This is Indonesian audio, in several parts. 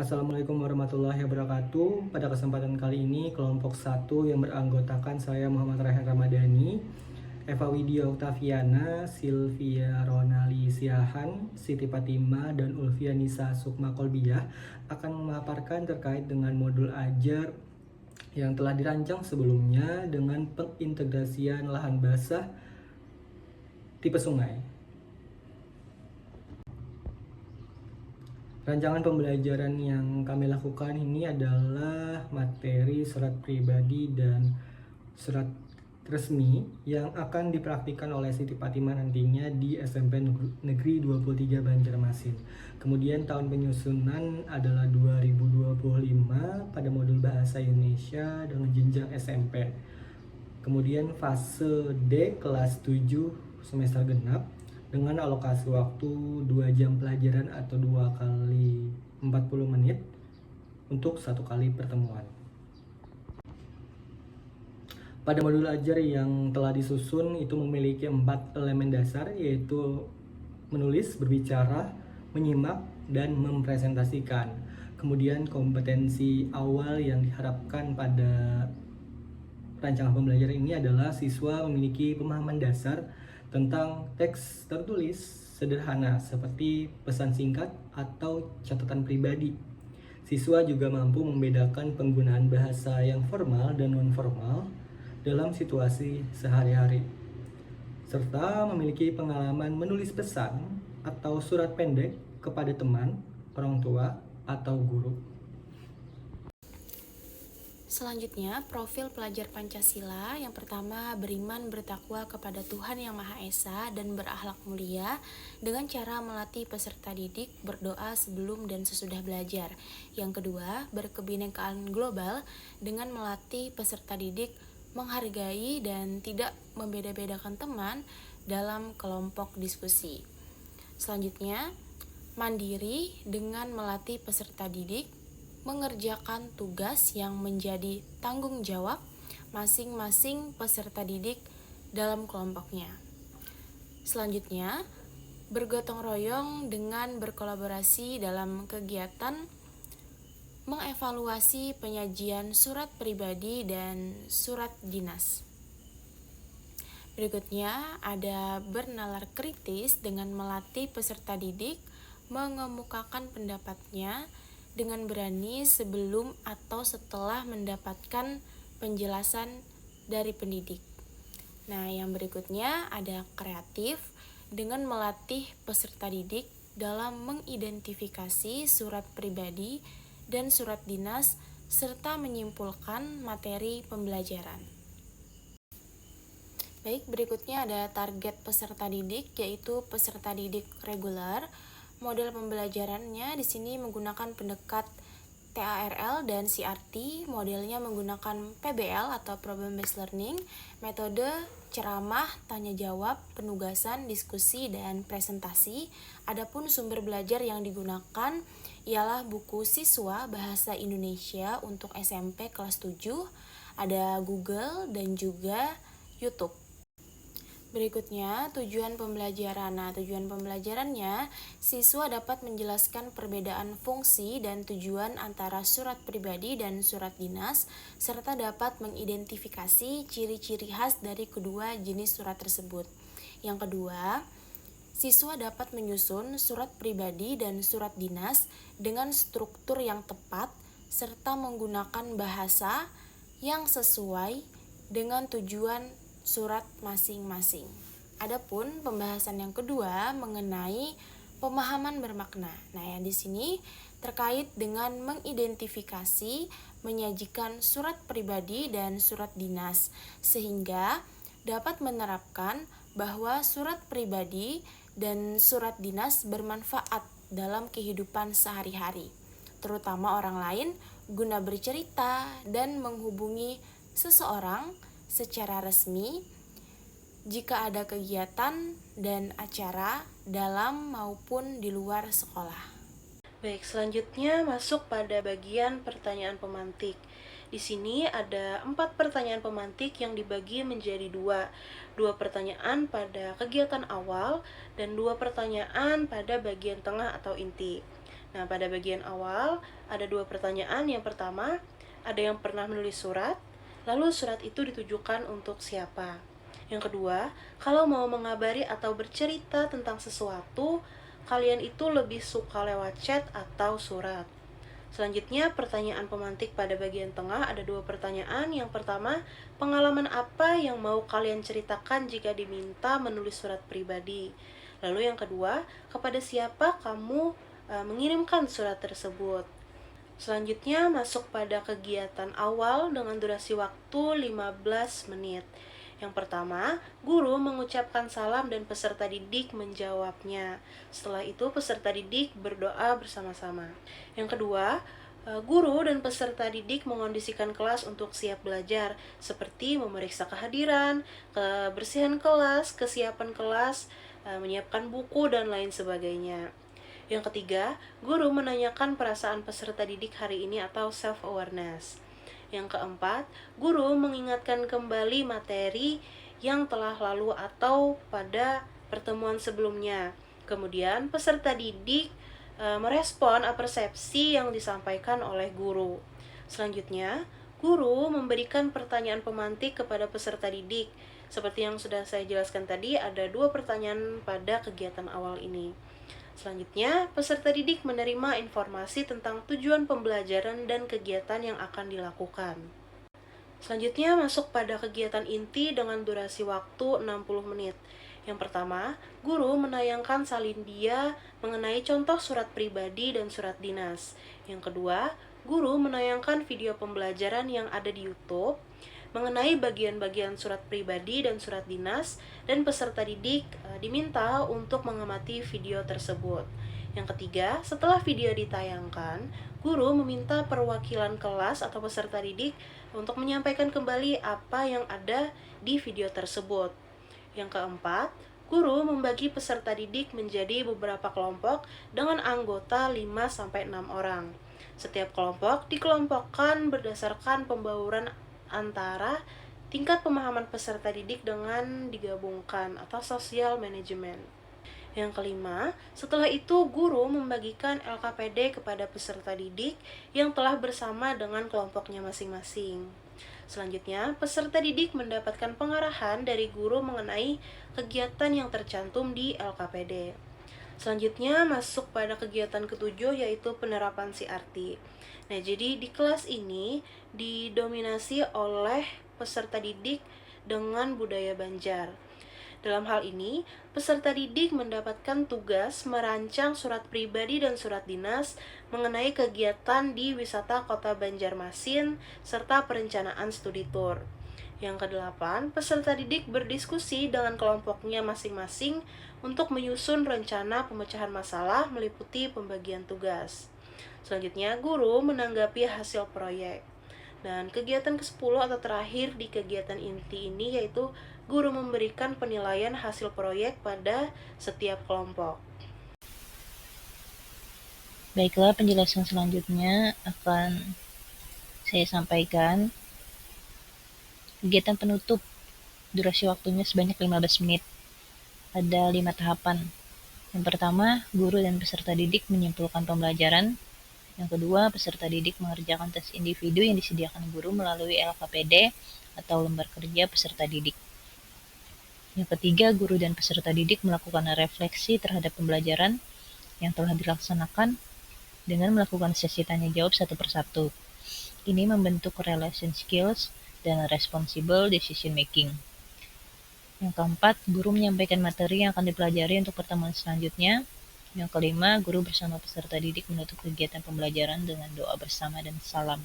Assalamualaikum warahmatullahi wabarakatuh. Pada kesempatan kali ini, kelompok 1 yang beranggotakan saya Muhammad Rayhan Ramadhani, Eva Widya Oktaviana, Sylvia Ronali Siahan, Siti Fatima, dan Ulfia Nisa Sukma Kolbiah akan memaparkan terkait dengan modul ajar yang telah dirancang sebelumnya dengan pengintegrasian lahan basah tipe sungai. Rancangan pembelajaran yang kami lakukan ini adalah materi surat pribadi dan surat resmi yang akan dipraktikkan oleh Siti Fatimah nantinya di SMP Negeri 23 Banjarmasin. Kemudian tahun penyusunan adalah 2025 pada modul Bahasa Indonesia dengan jenjang SMP. Kemudian fase D kelas 7 semester genap dengan alokasi waktu 2 jam pelajaran atau 2 kali 40 menit untuk 1 kali pertemuan. Pada modul ajar yang telah disusun itu memiliki 4 elemen dasar, yaitu menulis, berbicara, menyimak, dan mempresentasikan. Kemudian kompetensi awal yang diharapkan pada rancangan pembelajaran ini adalah siswa memiliki pemahaman dasar tentang teks tertulis sederhana seperti pesan singkat atau catatan pribadi. Siswa juga mampu membedakan penggunaan bahasa yang formal dan non-formal dalam situasi sehari-hari, serta memiliki pengalaman menulis pesan atau surat pendek kepada teman, orang tua, atau guru. Selanjutnya, profil pelajar Pancasila. Yang pertama, beriman bertakwa kepada Tuhan Yang Maha Esa dan berakhlak mulia dengan cara melatih peserta didik berdoa sebelum dan sesudah belajar. Yang kedua, berkebinekaan global dengan melatih peserta didik menghargai dan tidak membeda-bedakan teman dalam kelompok diskusi. Selanjutnya, mandiri dengan melatih peserta didik mengerjakan tugas yang menjadi tanggung jawab masing-masing peserta didik dalam kelompoknya. Selanjutnya, bergotong royong dengan berkolaborasi dalam kegiatan mengevaluasi penyajian surat pribadi dan surat dinas. Berikutnya, ada bernalar kritis dengan melatih peserta didik mengemukakan pendapatnya dengan berani sebelum atau setelah mendapatkan penjelasan dari pendidik. Nah, yang berikutnya ada kreatif dengan melatih peserta didik dalam mengidentifikasi surat pribadi dan surat dinas serta menyimpulkan materi pembelajaran. Baik, berikutnya ada target peserta didik, yaitu peserta didik reguler. Model pembelajarannya di sini menggunakan pendekat TARL dan CRT. Modelnya menggunakan PBL atau Problem Based Learning, metode ceramah, tanya jawab, penugasan, diskusi, dan presentasi. Adapun sumber belajar yang digunakan ialah buku siswa Bahasa Indonesia untuk SMP kelas 7, ada Google dan juga YouTube. Berikutnya, tujuan pembelajaran. Nah, tujuan pembelajarannya, siswa dapat menjelaskan perbedaan fungsi dan tujuan antara surat pribadi dan surat dinas, serta dapat mengidentifikasi ciri-ciri khas dari kedua jenis surat tersebut. Yang kedua, siswa dapat menyusun surat pribadi dan surat dinas dengan struktur yang tepat, serta menggunakan bahasa yang sesuai dengan tujuan surat masing-masing. Adapun pembahasan yang kedua mengenai pemahaman bermakna. Nah, yang di sini terkait dengan mengidentifikasi, menyajikan surat pribadi dan surat dinas sehingga dapat menerapkan bahwa surat pribadi dan surat dinas bermanfaat dalam kehidupan sehari-hari, terutama orang lain guna bercerita dan menghubungi seseorang secara resmi jika ada kegiatan dan acara dalam maupun di luar sekolah. Baik, selanjutnya masuk pada bagian pertanyaan pemantik. Di sini ada 4 pertanyaan pemantik yang dibagi menjadi 2 pertanyaan pada kegiatan awal dan 2 pertanyaan pada bagian tengah atau inti. Nah, pada bagian awal ada 2 pertanyaan. Yang pertama, ada yang pernah menulis surat, lalu surat itu ditujukan untuk siapa? Yang kedua, kalau mau mengabari atau bercerita tentang sesuatu, kalian itu lebih suka lewat chat atau surat? Selanjutnya, pertanyaan pemantik pada bagian tengah ada 2 pertanyaan. Yang pertama, pengalaman apa yang mau kalian ceritakan jika diminta menulis surat pribadi? Lalu yang kedua, kepada siapa kamu mengirimkan surat tersebut? Selanjutnya, masuk pada kegiatan awal dengan durasi waktu 15 menit. Yang pertama, guru mengucapkan salam dan peserta didik menjawabnya. Setelah itu, peserta didik berdoa bersama-sama. Yang kedua, guru dan peserta didik mengondisikan kelas untuk siap belajar, seperti memeriksa kehadiran, kebersihan kelas, kesiapan kelas, menyiapkan buku, dan lain sebagainya. Yang ketiga, guru menanyakan perasaan peserta didik hari ini atau self-awareness. Yang keempat, guru mengingatkan kembali materi yang telah lalu atau pada pertemuan sebelumnya. Kemudian, peserta didik merespon persepsi yang disampaikan oleh guru. Selanjutnya, guru memberikan pertanyaan pemantik kepada peserta didik. Seperti yang sudah saya jelaskan tadi, ada 2 pertanyaan pada kegiatan awal ini. Selanjutnya, peserta didik menerima informasi tentang tujuan pembelajaran dan kegiatan yang akan dilakukan. Selanjutnya, masuk pada kegiatan inti dengan durasi waktu 60 menit. Yang pertama, guru menayangkan salindia mengenai contoh surat pribadi dan surat dinas. Yang kedua, guru menayangkan video pembelajaran yang ada di YouTube mengenai bagian-bagian surat pribadi dan surat dinas, dan peserta didik diminta untuk mengamati video tersebut. Yang ketiga, setelah video ditayangkan, guru meminta perwakilan kelas atau peserta didik untuk menyampaikan kembali apa yang ada di video tersebut. Yang keempat, guru membagi peserta didik menjadi beberapa kelompok dengan anggota 5-6 orang. Setiap kelompok dikelompokkan berdasarkan pembauran antara tingkat pemahaman peserta didik dengan digabungkan atau social management. Yang kelima, setelah itu guru membagikan LKPD kepada peserta didik yang telah bersama dengan kelompoknya masing-masing. Selanjutnya, peserta didik mendapatkan pengarahan dari guru mengenai kegiatan yang tercantum di LKPD. Selanjutnya masuk pada kegiatan ketujuh, yaitu penerapan CRT. Nah, jadi di kelas ini didominasi oleh peserta didik dengan budaya Banjar. Dalam hal ini, peserta didik mendapatkan tugas merancang surat pribadi dan surat dinas mengenai kegiatan di wisata Kota Banjarmasin serta perencanaan studi tour. Yang kedelapan, peserta didik berdiskusi dengan kelompoknya masing-masing untuk menyusun rencana pemecahan masalah meliputi pembagian tugas. Selanjutnya, guru menanggapi hasil proyek. Dan kegiatan ke-10 atau terakhir di kegiatan inti ini yaitu guru memberikan penilaian hasil proyek pada setiap kelompok. Baiklah, penjelasan selanjutnya akan saya sampaikan. Kegiatan penutup, durasi waktunya sebanyak 15 menit. Ada 5 tahapan. Yang pertama, guru dan peserta didik menyimpulkan pembelajaran. Yang kedua, peserta didik mengerjakan tes individu yang disediakan guru melalui LKPD atau lembar kerja peserta didik. Yang ketiga, guru dan peserta didik melakukan refleksi terhadap pembelajaran yang telah dilaksanakan dengan melakukan sesi tanya jawab satu persatu. Ini membentuk relation skills dan responsible decision making. Yang keempat, guru menyampaikan materi yang akan dipelajari untuk pertemuan selanjutnya. Yang kelima, guru bersama peserta didik menutup kegiatan pembelajaran dengan doa bersama dan salam.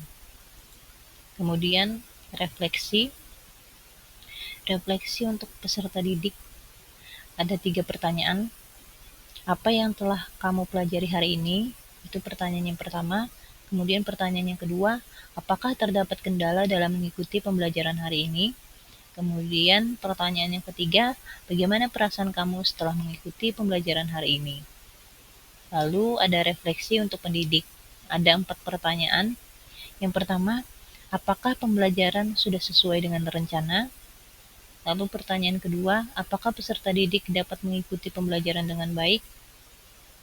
Kemudian, refleksi. Refleksi untuk peserta didik. Ada 3 pertanyaan. Apa yang telah kamu pelajari hari ini? Itu pertanyaan yang pertama. Kemudian pertanyaan yang kedua, apakah terdapat kendala dalam mengikuti pembelajaran hari ini? Kemudian pertanyaan yang ketiga, bagaimana perasaan kamu setelah mengikuti pembelajaran hari ini? Lalu ada refleksi untuk pendidik. Ada 4 pertanyaan. Yang pertama, apakah pembelajaran sudah sesuai dengan rencana? Lalu pertanyaan kedua, apakah peserta didik dapat mengikuti pembelajaran dengan baik?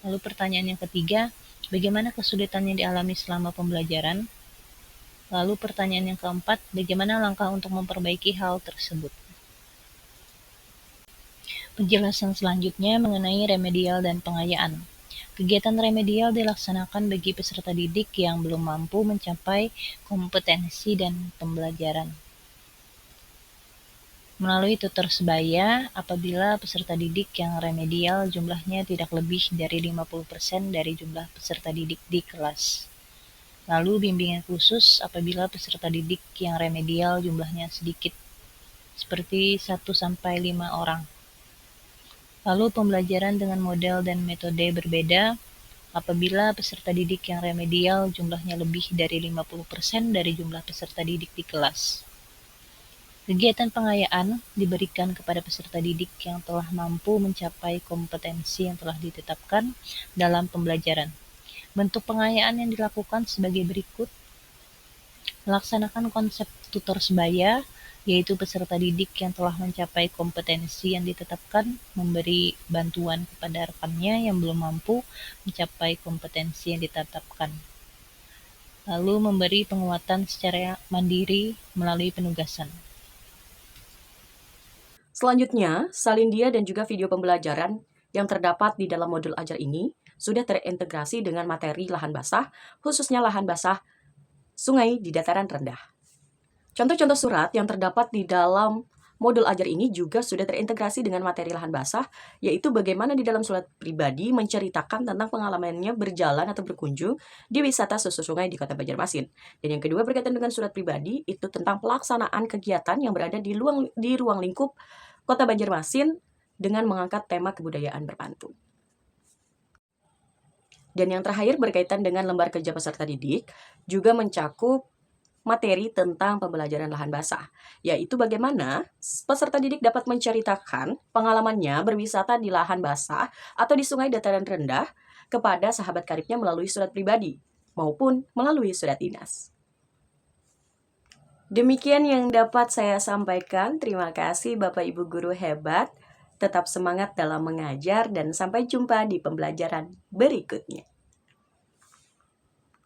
Lalu pertanyaan yang ketiga, Bagaimana kesulitan yang dialami selama pembelajaran? Lalu pertanyaan yang keempat, bagaimana langkah untuk memperbaiki hal tersebut? Penjelasan selanjutnya mengenai remedial dan pengayaan. Kegiatan remedial dilaksanakan bagi peserta didik yang belum mampu mencapai kompetensi dan pembelajaran melalui tutor sebaya apabila peserta didik yang remedial jumlahnya tidak lebih dari 50% dari jumlah peserta didik di kelas. Lalu bimbingan khusus apabila peserta didik yang remedial jumlahnya sedikit, seperti 1-5 orang. Lalu pembelajaran dengan model dan metode berbeda apabila peserta didik yang remedial jumlahnya lebih dari 50% dari jumlah peserta didik di kelas. Kegiatan pengayaan diberikan kepada peserta didik yang telah mampu mencapai kompetensi yang telah ditetapkan dalam pembelajaran. Bentuk pengayaan yang dilakukan sebagai berikut: melaksanakan konsep tutor sebaya, yaitu peserta didik yang telah mencapai kompetensi yang ditetapkan memberi bantuan kepada rekannya yang belum mampu mencapai kompetensi yang ditetapkan. Lalu memberi penguatan secara mandiri melalui penugasan. Selanjutnya, salindia dan juga video pembelajaran yang terdapat di dalam modul ajar ini sudah terintegrasi dengan materi lahan basah, khususnya lahan basah sungai di dataran rendah. Contoh-contoh surat yang terdapat di dalam modul ajar ini juga sudah terintegrasi dengan materi lahan basah, yaitu bagaimana di dalam surat pribadi menceritakan tentang pengalamannya berjalan atau berkunjung di wisata susu sungai di Kota Banjarmasin. Dan yang kedua berkaitan dengan surat pribadi, itu tentang pelaksanaan kegiatan yang berada di ruang lingkup Kota Banjarmasin dengan mengangkat tema kebudayaan berpantun. Dan yang terakhir berkaitan dengan lembar kerja peserta didik, juga mencakup materi tentang pembelajaran lahan basah, yaitu bagaimana peserta didik dapat menceritakan pengalamannya berwisata di lahan basah atau di sungai dataran rendah kepada sahabat karibnya melalui surat pribadi maupun melalui surat dinas. Demikian yang dapat saya sampaikan. Terima kasih Bapak Ibu guru hebat. Tetap semangat dalam mengajar dan sampai jumpa di pembelajaran berikutnya.